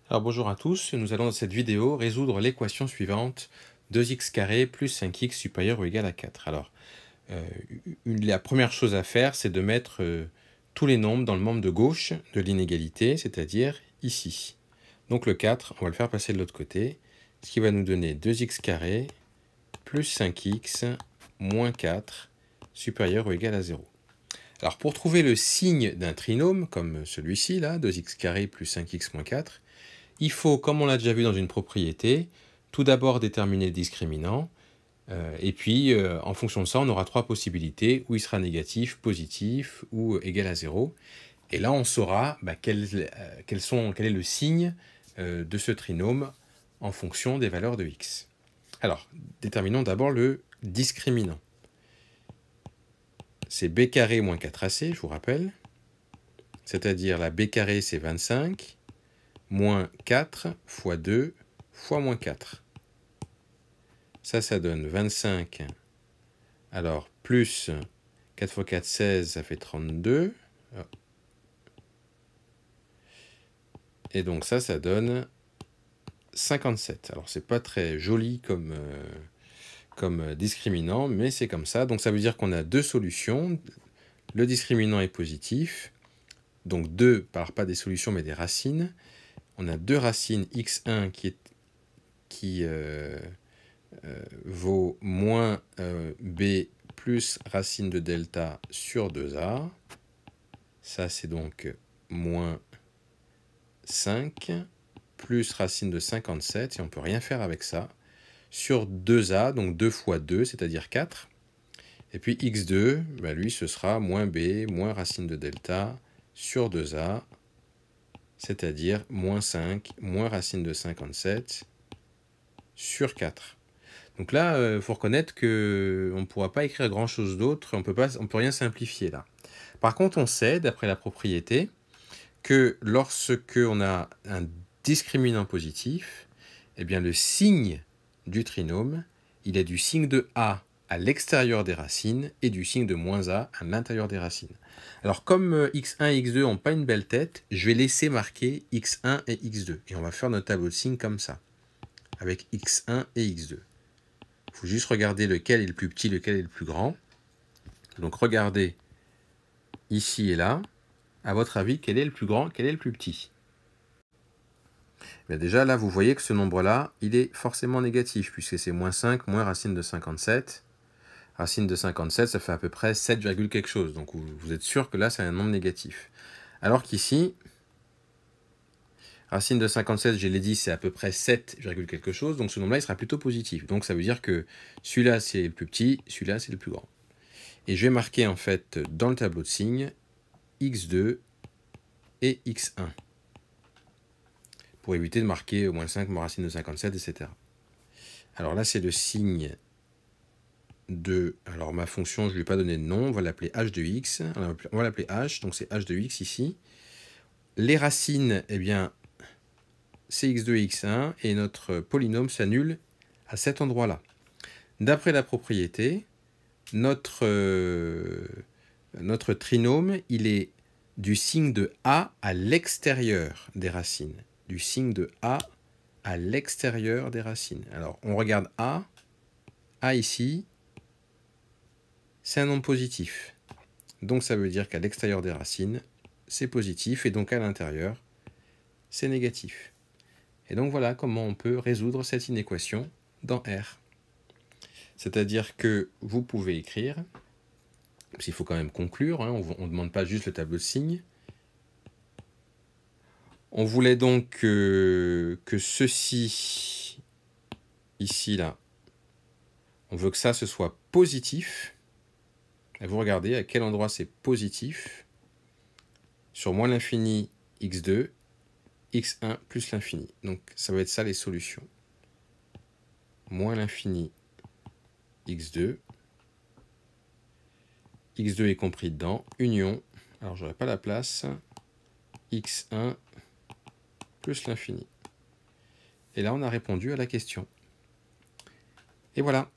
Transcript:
Alors bonjour à tous, nous allons dans cette vidéo résoudre l'équation suivante, 2x² plus 5x supérieur ou égal à 4. Alors, la première chose à faire, c'est de mettre tous les nombres dans le membre de gauche de l'inégalité, c'est-à-dire ici. Donc le 4, on va le faire passer de l'autre côté, ce qui va nous donner 2x² plus 5x moins 4 supérieur ou égal à 0. Alors pour trouver le signe d'un trinôme, comme celui-ci, là, 2x² plus 5x moins 4, il faut, comme on l'a déjà vu dans une propriété, tout d'abord déterminer le discriminant, et puis en fonction de ça, on aura trois possibilités, où il sera négatif, positif ou égal à 0. Et là, on saura quel est le signe de ce trinôme en fonction des valeurs de x. Alors, déterminons d'abord le discriminant. C'est b carré moins 4ac, je vous rappelle. C'est-à-dire la b carré, c'est 25, moins 4 fois 2 fois moins 4. Ça donne 25. Alors, plus 4 fois 4, 16, ça fait 32. Et donc ça donne 57. Alors, c'est pas très joli comme discriminant, mais c'est comme ça. Donc, ça veut dire qu'on a deux solutions. Le discriminant est positif. Donc, deux, pas des solutions, mais des racines. On a deux racines x1 qui vaut moins b plus racine de delta sur 2a. Ça, c'est donc moins 5 plus racine de 57, et on ne peut rien faire avec ça, sur 2a, donc 2 fois 2, c'est-à-dire 4. Et puis x2, lui, ce sera moins b moins racine de delta sur 2a, c'est-à-dire moins 5 moins racine de 57 sur 4. Donc là, il faut reconnaître qu'on ne pourra pas écrire grand-chose d'autre, on peut rien simplifier là. Par contre, on sait, d'après la propriété, que lorsque on a un discriminant positif, eh bien le signe du trinôme, il est du signe de a à l'extérieur des racines et du signe de moins a à l'intérieur des racines. Alors comme x1 et x2 n'ont pas une belle tête, je vais laisser marquer x1 et x2. Et on va faire notre tableau de signes comme ça, avec x1 et x2. Il faut juste regarder lequel est le plus petit, lequel est le plus grand. Donc regardez ici et là. À votre avis, quel est le plus grand, quel est le plus petit? Bien déjà, là, vous voyez que ce nombre-là, il est forcément négatif, puisque c'est moins 5, moins racine de 57. Racine de 57, ça fait à peu près 7, quelque chose. Donc vous êtes sûr que là, c'est un nombre négatif. Alors qu'ici, racine de 57, je l'ai dit, c'est à peu près 7, quelque chose. Donc ce nombre-là, il sera plutôt positif. Donc ça veut dire que celui-là, c'est le plus petit, celui-là, c'est le plus grand. Et je vais marquer, en fait, dans le tableau de signes, x2 et x1. Pour éviter de marquer moins 5, moins racine de 57, etc. Alors là, c'est le signe de... Alors ma fonction, je ne lui ai pas donné de nom, on va l'appeler h de x. On va l'appeler h, donc c'est h de x ici. Les racines, eh bien, c'est x2 et x1, et notre polynôme s'annule à cet endroit-là. D'après la propriété, notre trinôme, il est du signe de a à l'extérieur des racines. Du signe de a à l'extérieur des racines. Alors, on regarde a. A ici, c'est un nombre positif. Donc, ça veut dire qu'à l'extérieur des racines, c'est positif, et donc à l'intérieur, c'est négatif. Et donc, voilà comment on peut résoudre cette inéquation dans R. C'est-à-dire que vous pouvez écrire, parce qu'il faut quand même conclure, hein, on ne demande pas juste le tableau de signes. On voulait donc que ceci, ici, là, on veut que ça, ce soit positif. Et vous regardez à quel endroit c'est positif. Sur moins l'infini, x2, x1 plus l'infini. Donc ça va être ça les solutions. Moins l'infini, x2. x2 est compris dedans. Union, alors j'aurai pas la place, x1 plus l'infini. Et là, on a répondu à la question. Et voilà.